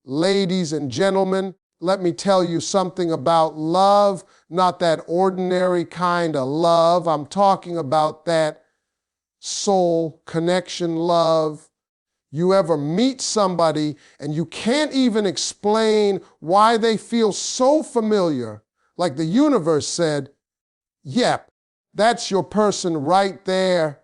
Ladies and gentlemen, let me tell you something about love, not that ordinary kind of love. I'm talking about that soul connection love. You ever meet somebody and you can't even explain why they feel so familiar, like the universe said, yep, that's your person right there.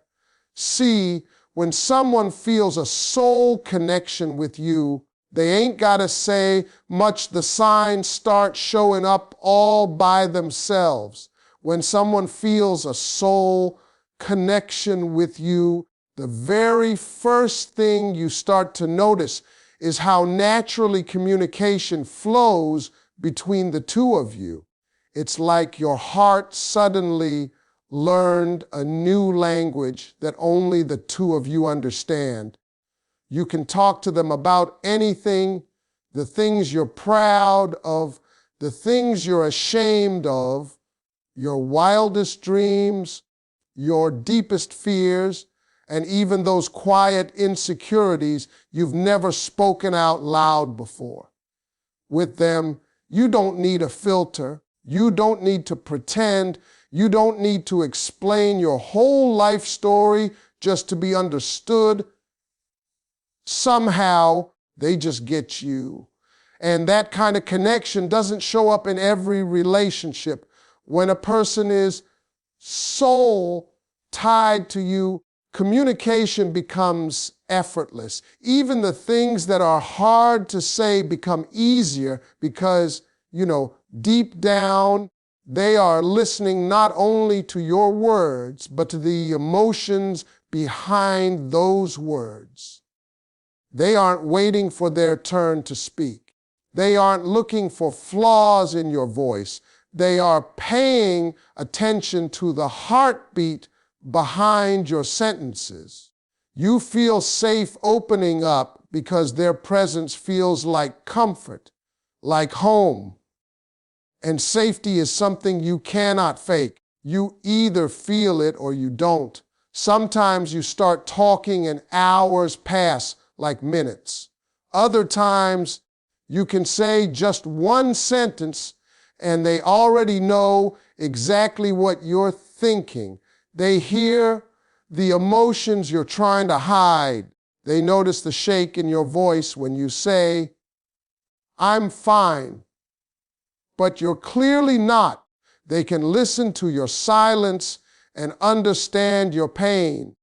See, when someone feels a soul connection with you, they ain't got to say much. The signs start showing up all by themselves. When someone feels a soul connection with you, the very first thing you start to notice is how naturally communication flows between the two of you. It's like your heart suddenly learned a new language that only the two of you understand. You can talk to them about anything, the things you're proud of, the things you're ashamed of, your wildest dreams, your deepest fears, and even those quiet insecurities you've never spoken out loud before. With them, you don't need a filter. You don't need to pretend. You don't need to explain your whole life story just to be understood. Somehow, they just get you. And that kind of connection doesn't show up in every relationship. When a person is soul tied to you, communication becomes effortless. Even the things that are hard to say become easier because, deep down, they are listening not only to your words, but to the emotions behind those words. They aren't waiting for their turn to speak. They aren't looking for flaws in your voice. They are paying attention to the heartbeat behind your sentences. You feel safe opening up because their presence feels like comfort, like home. And safety is something you cannot fake. You either feel it or you don't. Sometimes you start talking and hours pass like minutes. Other times you can say just one sentence and they already know exactly what you're thinking. They hear the emotions you're trying to hide. They notice the shake in your voice when you say, "I'm fine," but you're clearly not. They can listen to your silence and understand your pain.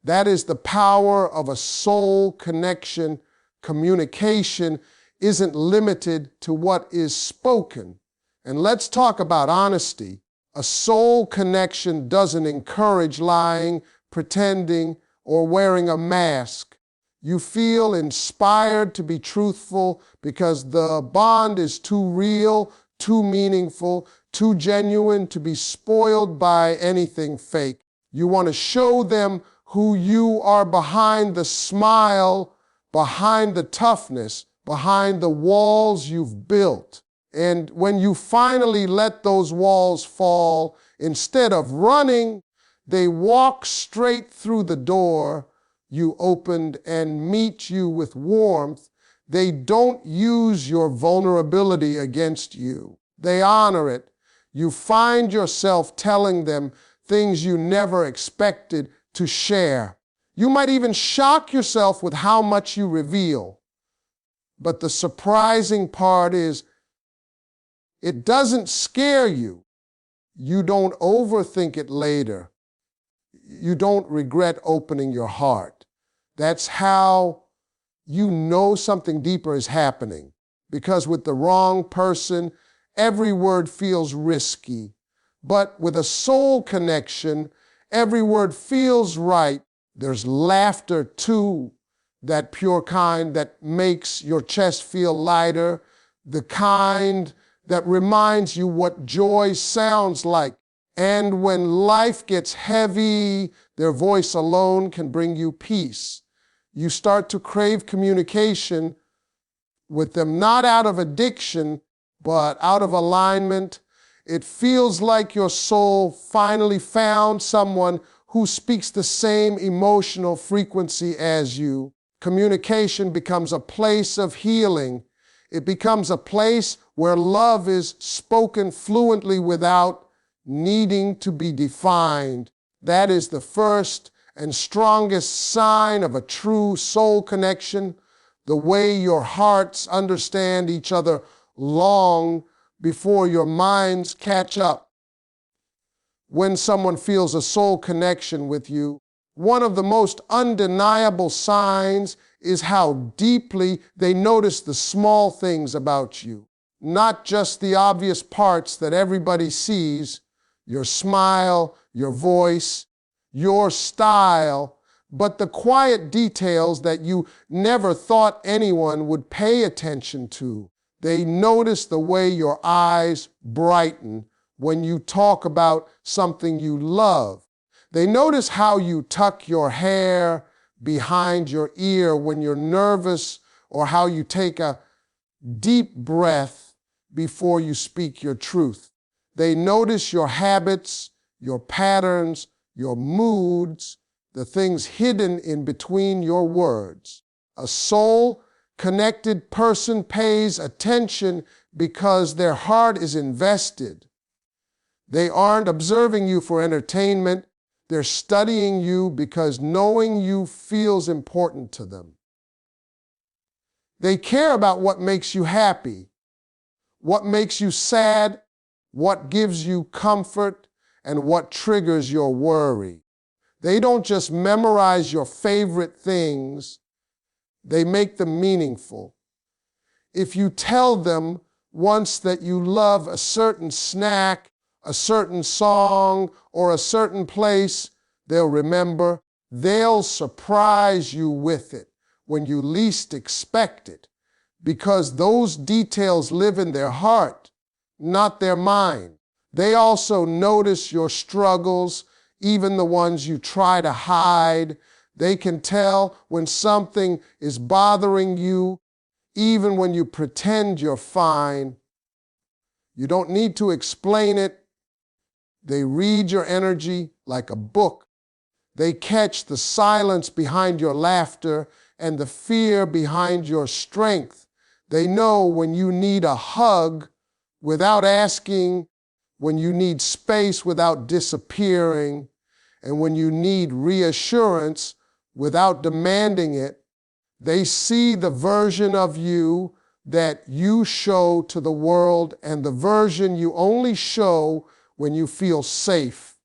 That is the power of a soul connection. Communication isn't limited to what is spoken. And let's talk about honesty. A soul connection doesn't encourage lying, pretending, or wearing a mask. You feel inspired to be truthful because the bond is too real, too meaningful, too genuine to be spoiled by anything fake. You want to show them who you are behind the smile, behind the toughness, behind the walls you've built. And when you finally let those walls fall, instead of running, they walk straight through the door you opened and meet you with warmth. They don't use your vulnerability against you. They honor it. You find yourself telling them things you never expected to share. You might even shock yourself with how much you reveal. But the surprising part is, it doesn't scare you. You don't overthink it later. You don't regret opening your heart. That's how you know something deeper is happening. Because with the wrong person, every word feels risky. But with a soul connection, every word feels right. There's laughter too, that pure kind that makes your chest feel lighter, the kind that reminds you what joy sounds like. And when life gets heavy, their voice alone can bring you peace. You start to crave communication with them, not out of addiction, but out of alignment. It feels like your soul finally found someone who speaks the same emotional frequency as you. Communication becomes a place of healing. It becomes a place where love is spoken fluently without needing to be defined. That is the first and strongest sign of a true soul connection, the way your hearts understand each other long before your minds catch up. When someone feels a soul connection with you, one of the most undeniable signs is how deeply they notice the small things about you, not just the obvious parts that everybody sees, your smile, your voice, your style, but the quiet details that you never thought anyone would pay attention to. They notice the way your eyes brighten when you talk about something you love. They notice how you tuck your hair behind your ear when you're nervous, or how you take a deep breath before you speak your truth. They notice your habits, your patterns, your moods, the things hidden in between your words. A soul-connected person pays attention because their heart is invested. They aren't observing you for entertainment. They're studying you because knowing you feels important to them. They care about what makes you happy, what makes you sad, what gives you comfort, and what triggers your worry. They don't just memorize your favorite things, they make them meaningful. If you tell them once that you love a certain snack, a certain song, or a certain place, they'll remember. They'll surprise you with it when you least expect it, because those details live in their heart, not their mind. They also notice your struggles, even the ones you try to hide. They can tell when something is bothering you, even when you pretend you're fine. You don't need to explain it. They read your energy like a book. They catch the silence behind your laughter and the fear behind your strength. They know when you need a hug without asking, when you need space without disappearing, and when you need reassurance without demanding it. They see the version of you that you show to the world and the version you only show when you feel safe,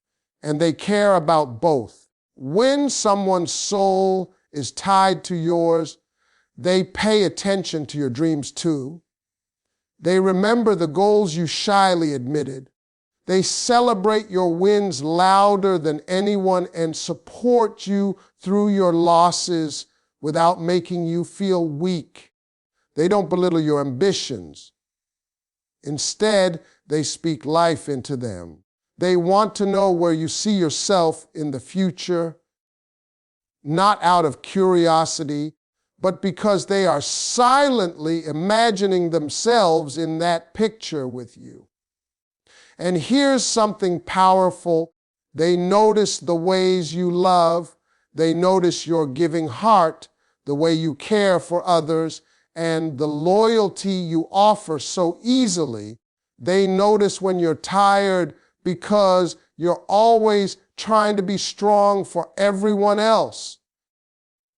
and they care about both. When someone's soul is tied to yours, they pay attention to your dreams too. They remember the goals you shyly admitted. They celebrate your wins louder than anyone and support you through your losses without making you feel weak. They don't belittle your ambitions. Instead, they speak life into them. They want to know where you see yourself in the future, not out of curiosity, but because they are silently imagining themselves in that picture with you. And here's something powerful. They notice the ways you love. They notice your giving heart, the way you care for others, and the loyalty you offer so easily. They notice when you're tired because you're always trying to be strong for everyone else.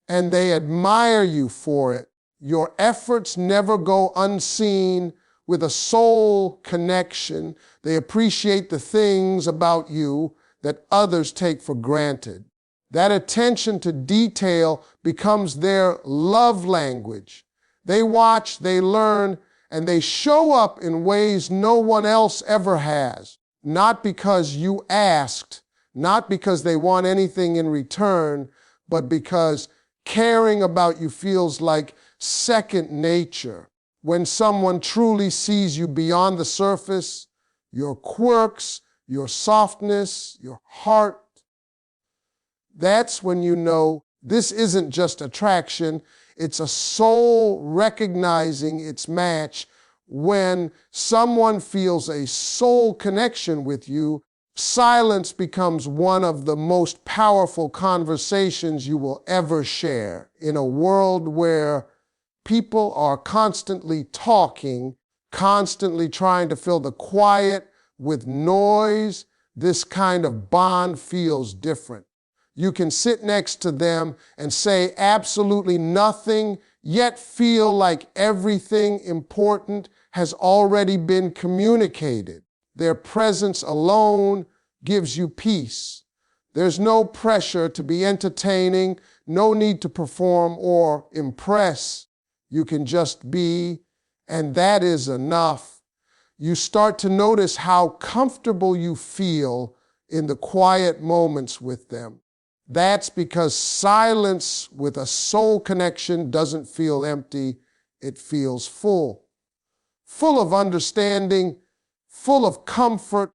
And they admire you for it. Your efforts never go unseen. With a soul connection, they appreciate the things about you that others take for granted. That attention to detail becomes their love language. They watch, they learn, and they show up in ways no one else ever has. Not because you asked, not because they want anything in return, but because caring about you feels like second nature. When someone truly sees you beyond the surface, your quirks, your softness, your heart, that's when you know this isn't just attraction, it's a soul recognizing its match. When someone feels a soul connection with you, silence becomes one of the most powerful conversations you will ever share. In a world where People are constantly talking, constantly trying to fill the quiet with noise. This kind of bond feels different. You can sit next to them and say absolutely nothing, yet feel like everything important has already been communicated. Their presence alone gives you peace. There's no pressure to be entertaining, no need to perform or impress. You can just be, and that is enough. You start to notice how comfortable you feel in the quiet moments with them. That's because silence with a soul connection doesn't feel empty, it feels full. Full of understanding, full of comfort,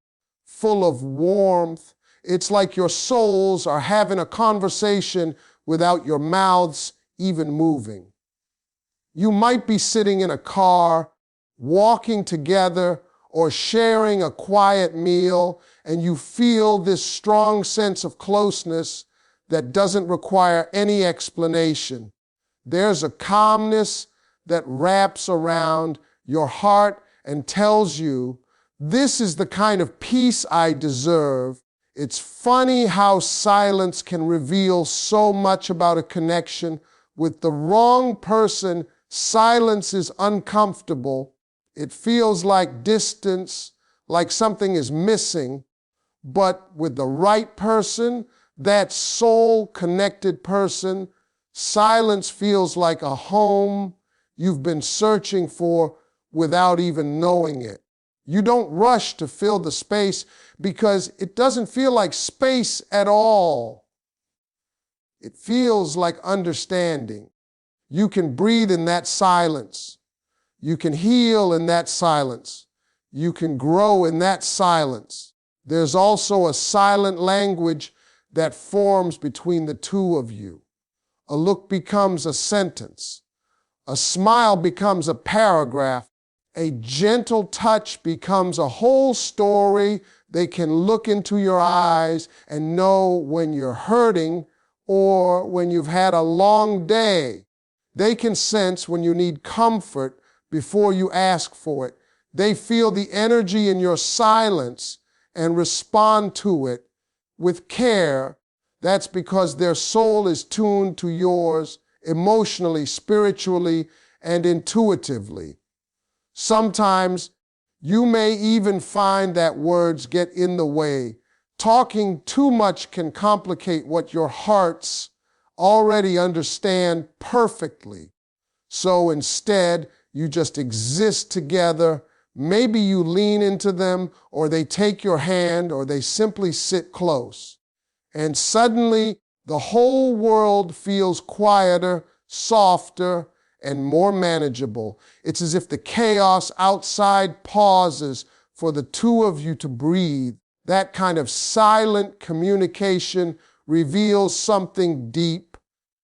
full of warmth. It's like your souls are having a conversation without your mouths even moving. You might be sitting in a car, walking together, or sharing a quiet meal, and you feel this strong sense of closeness that doesn't require any explanation. There's a calmness that wraps around your heart and tells you, this is the kind of peace I deserve. It's funny how silence can reveal so much about a connection. With the wrong person, silence is uncomfortable. It feels like distance, like something is missing. But with the right person, that soul-connected person, silence feels like a home you've been searching for without even knowing it. You don't rush to fill the space because it doesn't feel like space at all. It feels like understanding. You can breathe in that silence. You can heal in that silence. You can grow in that silence. There's also a silent language that forms between the two of you. A look becomes a sentence. A smile becomes a paragraph. A gentle touch becomes a whole story. They can look into your eyes and know when you're hurting or when you've had a long day. They can sense when you need comfort before you ask for it. They feel the energy in your silence and respond to it with care. That's because their soul is tuned to yours emotionally, spiritually, and intuitively. Sometimes you may even find that words get in the way. Talking too much can complicate what your hearts already understand perfectly. So instead, you just exist together. Maybe you lean into them, or they take your hand, or they simply sit close. And suddenly, the whole world feels quieter, softer, and more manageable. It's as if the chaos outside pauses for the two of you to breathe. That kind of silent communication reveals something deep.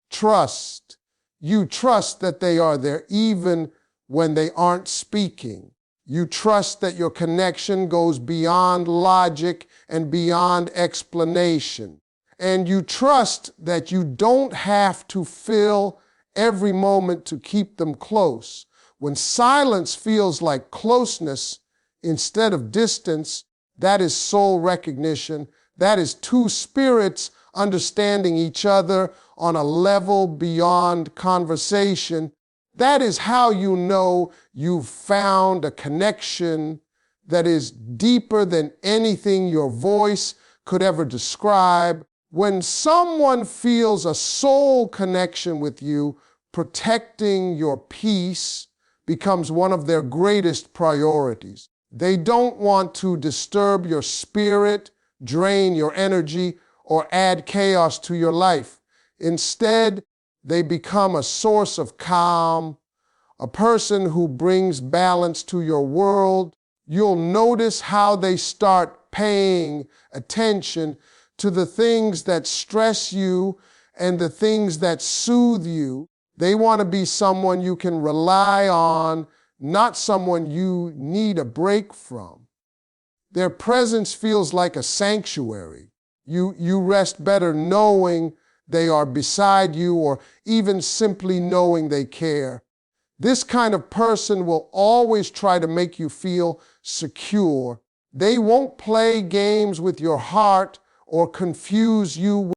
Trust. You trust that they are there even when they aren't speaking. You trust that your connection goes beyond logic and beyond explanation. And you trust that you don't have to fill every moment to keep them close. When silence feels like closeness instead of distance, that is soul recognition. That is two spirits understanding each other on a level beyond conversation. That is how you know you've found a connection that is deeper than anything your voice could ever describe. When someone feels a soul connection with you, protecting your peace becomes one of their greatest priorities. They don't want to disturb your spirit, drain your energy, or add chaos to your life. Instead, they become a source of calm, a person who brings balance to your world. You'll notice how they start paying attention to the things that stress you and the things that soothe you. They want to be someone you can rely on, not someone you need a break from. Their presence feels like a sanctuary. You rest better knowing they are beside you, or even simply knowing they care. This kind of person will always try to make you feel secure. They won't play games with your heart or confuse you